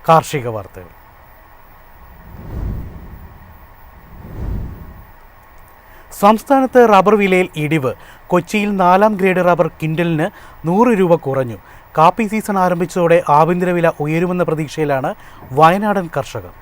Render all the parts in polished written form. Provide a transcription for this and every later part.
കാർഷിക വാർത്തകൾ. സംസ്ഥാനത്ത് റബ്ബർ വിലയിൽ ഇടിവ്. കൊച്ചിയിൽ 4ാം ഗ്രേഡ് റബ്ബർ ക്വിൻ്റലിന് 100 രൂപ കുറഞ്ഞു. കാപ്പി സീസൺ ആരംഭിച്ചതോടെ ആഭ്യന്തര വില ഉയരുമെന്ന പ്രതീക്ഷയിലാണ് വയനാടൻ കർഷകർ.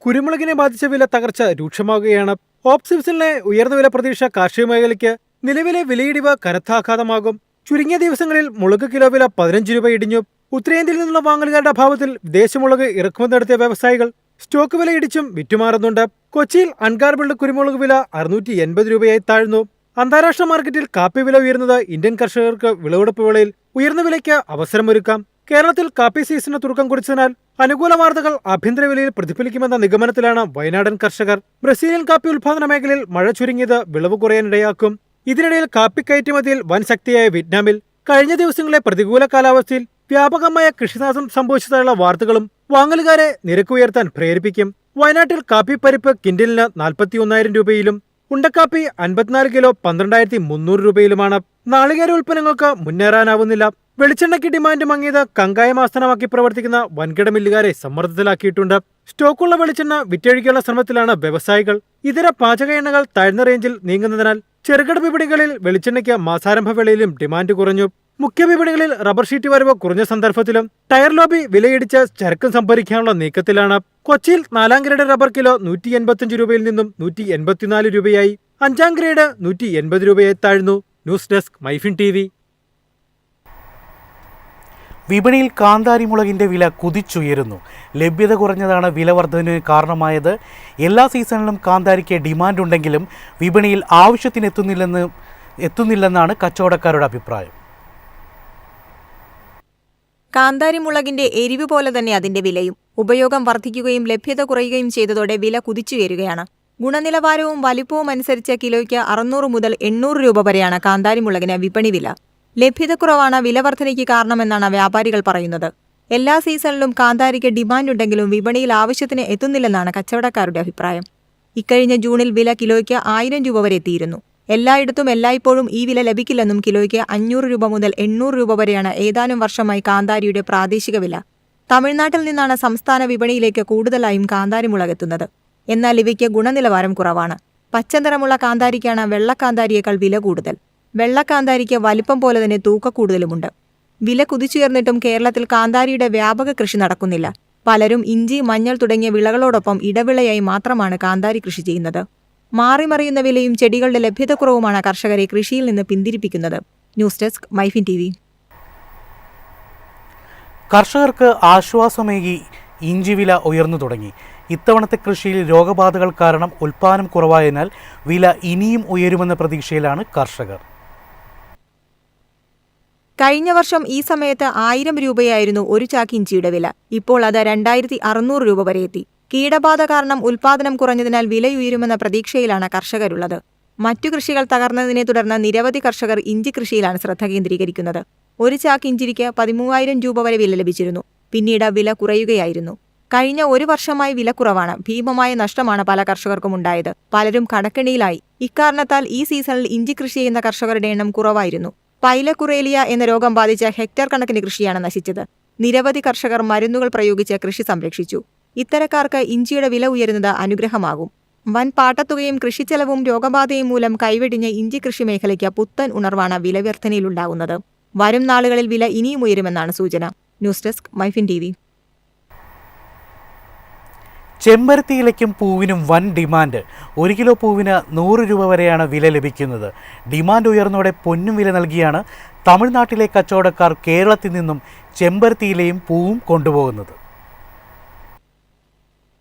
കുരുമുളകിനെ ബാധിച്ച വില തകർച്ച രൂക്ഷമാകുകയാണ്. ഓഫ് സീസണിലെ ഉയർന്ന വില പ്രതീക്ഷ കാർഷിക മേഖലയ്ക്ക് നിലവിലെ വിലയിടിവ് കനത്ത ആഘാതമാകും. ചുരുങ്ങിയ ദിവസങ്ങളിൽ മുളക് കിലോ വില 15 രൂപ ഇടിഞ്ഞു. ഉത്തരേന്ത്യയിൽ നിന്നുള്ള വാങ്ങലുകാരുടെ അഭാവത്തിൽ വിദേശമുളക് ഇറക്കുമതി നടത്തിയ വ്യവസായികൾ സ്റ്റോക്ക് വില ഇടിച്ചും വിറ്റുമാറുന്നുണ്ട്. കൊച്ചിയിൽ അൺഗാർബിൾഡ് കുരുമുളക് വില 680 രൂപയായി താഴ്ന്നു. അന്താരാഷ്ട്ര മാർക്കറ്റിൽ കാപ്പി വില ഉയർന്നത് ഇന്ത്യൻ കർഷകർക്ക് വിളവെടുപ്പ് വേളയിൽ ഉയർന്ന വിലയ്ക്ക് അവസരമൊരുക്കാം. കേരളത്തിൽ കാപ്പി സീസണിന് തുടക്കം കുറിച്ചതിനാൽ അനുകൂല വാർത്തകൾ ആഭ്യന്തര വിലയിൽ പ്രതിഫലിക്കുമെന്ന നിഗമനത്തിലാണ് വയനാടൻ കർഷകർ. ബ്രസീലിയൻ കാപ്പി ഉൽപാദന മേഖലയിൽ മഴ ചുരുങ്ങിയത് വിളവ് കുറയാനിടയാക്കും. ഇതിനിടയിൽ കാപ്പി കയറ്റുമതിയിൽ വൻ ശക്തിയായ വിയറ്റ്നാമിൽ കഴിഞ്ഞ ദിവസങ്ങളിലെ പ്രതികൂല കാലാവസ്ഥയിൽ വ്യാപകമായ കൃഷിനാശം സംഭവിച്ചതായുള്ള വാർത്തകളും വാങ്ങലുകാരെ നിരക്ക് ഉയർത്താൻ പ്രേരിപ്പിക്കും. വയനാട്ടിൽ കാപ്പി പരിപ്പ് ക്വിൻ്റലിന് 41,000 രൂപയിലും ഉണ്ടക്കാപ്പി 54 കിലോ 12,300 രൂപയിലുമാണ്. നാളികേര ഉൽപ്പന്നങ്ങൾക്ക് മുന്നേറാനാവുന്നില്ല. വെളിച്ചെണ്ണയ്ക്ക് ഡിമാൻഡ് മങ്ങിയത് കങ്കായം ആസ്ഥാനമാക്കി പ്രവർത്തിക്കുന്ന വൻകിട മില്ലുകാരെ സമ്മർദ്ദത്തിലാക്കിയിട്ടുണ്ട്. സ്റ്റോക്കുള്ള വെളിച്ചെണ്ണ വിറ്റഴിക്കാനുള്ള ശ്രമത്തിലാണ് വ്യവസായികൾ. ഇതര പാചക എണ്ണകൾ താഴ്ന്ന റേഞ്ചിൽ നീങ്ങുന്നതിനാൽ ചെറുകിട വിപണികളിൽ വെളിച്ചെണ്ണയ്ക്ക് മാസാരംഭ വേളയിലും ഡിമാൻഡ് കുറഞ്ഞു. മുഖ്യ വിപണികളിൽ റബ്ബർ ഷീറ്റ് വരവ് കുറഞ്ഞ സന്ദർഭത്തിലും ടയർ ലോബി വിലയിടിച്ച് ചരക്ക് സംഭരിക്കാനുള്ള നീക്കത്തിലാണ്. കൊച്ചിയിൽ 4ാം ഗ്രേഡ് റബ്ബർ കിലോ 185 രൂപയിൽ നിന്നും 184 രൂപയായി. 5ാം ഗ്രേഡ് 180 രൂപയായി താഴ്ന്നു. News desk MyFin TV. വിപണിയിൽ കാന്താരി മുളകിൻ്റെ വില കുതിച്ചുയരുന്നു. ലഭ്യത കുറഞ്ഞതാണ് വില വർധനവിന് കാരണമായത്. എല്ലാ സീസണിലും കാന്താരിക്ക് ഡിമാൻഡ് ഉണ്ടെങ്കിലും വിപണിയിൽ ആവശ്യത്തിന് എത്തുന്നില്ലെന്നാണ് കച്ചവടക്കാരുടെ അഭിപ്രായം. കാന്താരി മുളകിന്റെ എരിവ് പോലെ തന്നെ അതിന്റെ വിലയും. ഉപയോഗം വർദ്ധിക്കുകയും ലഭ്യത കുറയുകയും ചെയ്തതോടെ വില കുതിച്ചുയരുകയാണ്. ഗുണനിലവാരവും വലിപ്പവും അനുസരിച്ച് കിലോയ്ക്ക് 600 മുതൽ 800 രൂപ വരെയാണ് കാന്താരി മുളകിന് വിപണി വില. ലഭ്യതക്കുറവാണ് വില വർധനയ്ക്ക് കാരണമെന്നാണ് വ്യാപാരികൾ പറയുന്നത്. എല്ലാ സീസണിലും കാന്താരിക്ക് ഡിമാൻഡ് ഉണ്ടെങ്കിലും വിപണിയിൽ ആവശ്യത്തിന് എത്തുന്നില്ലെന്നാണ് കച്ചവടക്കാരുടെ അഭിപ്രായം. ഇക്കഴിഞ്ഞ ജൂണിൽ വില കിലോയ്ക്ക് 1000 രൂപ വരെ എത്തിയിരുന്നു. എല്ലായിടത്തും എല്ലായ്പ്പോഴും ഈ വില ലഭിക്കില്ലെന്നും കിലോയ്ക്ക് 500 രൂപ മുതൽ 800 രൂപ വരെയാണ് ഏതാനും വർഷമായി കാന്താരിയുടെ പ്രാദേശിക വില. തമിഴ്നാട്ടിൽ നിന്നാണ് സംസ്ഥാന വിപണിയിലേക്ക് കൂടുതലായും കാന്താരി മുളക് എത്തുന്നത്. എന്നാൽ ഇവയ്ക്ക് ഗുണനിലവാരം കുറവാണ്. പച്ചനിറമുള്ള കാന്താരിക്കാണ് വെള്ളക്കാന്താരിയേക്കാൾ വില കൂടുതൽ. വെള്ളക്കാന്താരിക്ക് വലിപ്പം പോലെ തന്നെ തൂക്കക്കൂടുതലുമുണ്ട്. വില കുതിച്ചുയർന്നിട്ടും കേരളത്തിൽ കാന്താരിയുടെ വ്യാപക കൃഷി നടക്കുന്നില്ല. പലരും ഇഞ്ചി, മഞ്ഞൾ തുടങ്ങിയ വിളകളോടൊപ്പം ഇടവിളയായി മാത്രമാണ് കാന്താരി കൃഷി ചെയ്യുന്നത്. മാറിമറിയുന്ന വിലയും ചെടികളുടെ ലഭ്യതക്കുറവുമാണ് കർഷകരെ കൃഷിയിൽ നിന്ന് പിന്തിരിപ്പിക്കുന്നത്. News desk MyFin TV. കർഷകർക്ക് ആശ്വാസമേകി ഇഞ്ചി വില ഉയർന്നു തുടങ്ങി. ഇത്തവണത്തെ കൃഷിയിൽ രോഗബാധകൾ കാരണം ഉൽപ്പാദനം കുറവായതിനാൽ വില ഇനിയും ഉയരുമെന്ന പ്രതീക്ഷയിലാണ് കർഷകർ. കഴിഞ്ഞ വർഷം ഈ സമയത്ത് 1000 രൂപയായിരുന്നു ഒരു ചാക്ക് ഇഞ്ചിയുടെ വില. ഇപ്പോൾ അത് 2600 രൂപ വരെ എത്തി. കീടബാധ കാരണം ഉൽപ്പാദനം കുറഞ്ഞതിനാൽ വിലയുയരുമെന്ന പ്രതീക്ഷയിലാണ് കർഷകരുള്ളത്. മറ്റു കൃഷികൾ തകർന്നതിനെ തുടർന്ന് നിരവധി കർഷകർ ഇഞ്ചി കൃഷിയിലാണ് ശ്രദ്ധ കേന്ദ്രീകരിക്കുന്നത്. ഒരു ചാക്ക് ഇഞ്ചിക്ക് 13,000 രൂപ വരെ വില ലഭിച്ചിരുന്നു. പിന്നീട് വില കുറയുകയായിരുന്നു. കഴിഞ്ഞ ഒരു വർഷമായി വില കുറവാണ്. ഭീമമായ നഷ്ടമാണ് പല കർഷകർക്കും ഉണ്ടായത്. പലരും കടക്കെണിയിലായി. ഇക്കാരണത്താൽ ഈ സീസണിൽ ഇഞ്ചി കൃഷി ചെയ്യുന്ന കർഷകരുടെ എണ്ണം കുറവായിരുന്നു. പൈലക്കുറേലിയ എന്ന രോഗം ബാധിച്ച ഹെക്ടർ കണക്കിന് കൃഷിയാണ് നശിച്ചത്. നിരവധി കർഷകർ മരുന്നുകൾ പ്രയോഗിച്ച് കൃഷി സംരക്ഷിച്ചു. ഇത്തരക്കാർക്ക് ഇഞ്ചിയുടെ വില ഉയരുന്നത് അനുഗ്രഹമാകും. വൻ പാട്ടത്തുകയും കൃഷിച്ചെലവും രോഗബാധയും മൂലം കൈവെടിഞ്ഞ ഇഞ്ചി കൃഷി മേഖലയ്ക്ക് പുത്തൻ ഉണർവാണ് വില വർധനയിലുണ്ടാകുന്നത്. വരും നാളുകളിൽ വില ഇനിയും ഉയരുമെന്നാണ് സൂചന. News desk MyFin TV. ചെമ്പരത്തിയിലയ്ക്കും പൂവിനും വൻ ഡിമാൻഡ്. 1 കിലോ പൂവിന് 100 രൂപ വരെയാണ് വില ലഭിക്കുന്നത്. ഡിമാൻഡ് ഉയർന്നതോടെ പൊന്നും വില നൽകിയാണ് തമിഴ്നാട്ടിലെ കച്ചവടക്കാർ കേരളത്തിൽ നിന്നും ചെമ്പരത്തിയിലയും പൂവും കൊണ്ടുപോകുന്നത്.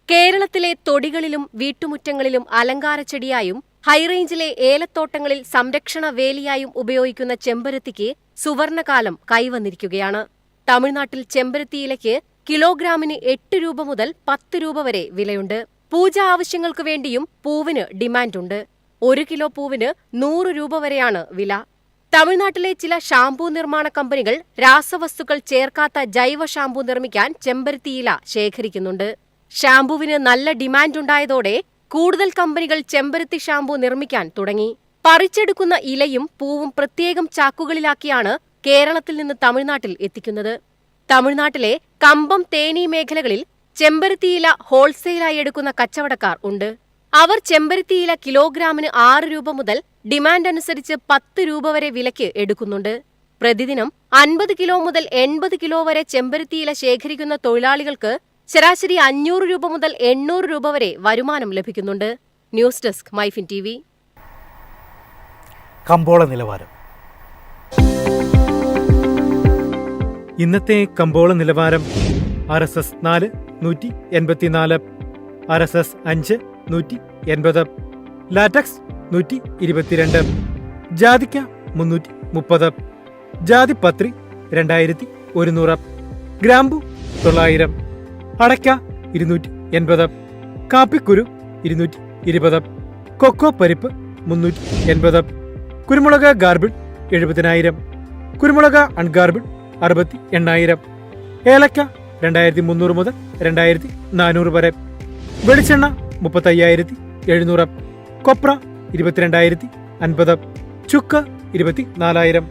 കേരളത്തിലെ തൊടികളിലും വീട്ടുമുറ്റങ്ങളിലും അലങ്കാരച്ചെടിയായും ഹൈറേഞ്ചിലെ ഏലത്തോട്ടങ്ങളിൽ സംരക്ഷണ വേലിയായും ഉപയോഗിക്കുന്ന ചെമ്പരത്തിക്ക് സുവർണകാലം കൈവന്നിരിക്കുകയാണ്. തമിഴ്നാട്ടിൽ ചെമ്പരത്തിയിലയ്ക്ക് കിലോഗ്രാമിന് 8 രൂപ മുതൽ 10 രൂപ വരെ വിലയുണ്ട്. പൂജാ ആവശ്യങ്ങൾക്കു വേണ്ടിയും പൂവിന് ഡിമാൻഡുണ്ട്. 1 കിലോ പൂവിന് 100 രൂപ വരെയാണ് വില. തമിഴ്നാട്ടിലെ ചില ഷാംപൂ നിർമ്മാണ കമ്പനികൾ രാസവസ്തുക്കൾ ചേർക്കാത്ത ജൈവ ഷാംപൂ നിർമ്മിക്കാൻ ചെമ്പരത്തിയില ശേഖരിക്കുന്നുണ്ട്. ഷാംപൂവിന് നല്ല ഡിമാൻഡുണ്ടായതോടെ കൂടുതൽ കമ്പനികൾ ചെമ്പരത്തി ഷാംപൂ നിർമ്മിക്കാൻ തുടങ്ങി. പറിച്ചെടുക്കുന്ന ഇലയും പൂവും പ്രത്യേകം ചാക്കുകളിലാക്കിയാണ് കേരളത്തിൽ നിന്ന് തമിഴ്നാട്ടിൽ എത്തിക്കുന്നത്. തമിഴ്നാട്ടിലെ കമ്പം, തേനി മേഖലകളിൽ ചെമ്പരത്തിയില ഹോൾസെയിലായി എടുക്കുന്ന കച്ചവടക്കാർ ഉണ്ട്. അവർ ചെമ്പരത്തിയില കിലോഗ്രാമിന് 6 രൂപ മുതൽ ഡിമാൻഡ് അനുസരിച്ച് 10 രൂപ വരെ വിലയ്ക്ക് എടുക്കുന്നുണ്ട്. പ്രതിദിനം 50 കിലോ മുതൽ 80 കിലോ വരെ ചെമ്പരത്തിയില ശേഖരിക്കുന്ന തൊഴിലാളികൾക്ക് ശരാശരി 500 രൂപ മുതൽ 800 രൂപ വരെ വരുമാനം ലഭിക്കുന്നുണ്ട്. News desk MyFin TV. കമ്പോള നിലവാരം. ഇന്നത്തെ കമ്പോള നിലവാരം: RSS 4 184, RSS 5 180, ലാറ്റക്സ് 122, ജാതിക്ക 330, ജാതിപത്രി 2100, ഗ്രാമ്പു 900, അടയ്ക്ക 280, കാപ്പിക്കുരു 220, കൊക്കോ പരിപ്പ് 380, കുരുമുളക് ഗാർബിഡ് 70,000, കുരുമുളക് അൺഗാർബിഡ് 68,000, ഏലക്ക 2300 മുതൽ 2400 വരെ, വെളിച്ചെണ്ണ 35,700, കൊപ്ര 22,050, ചുക്ക് 24,000.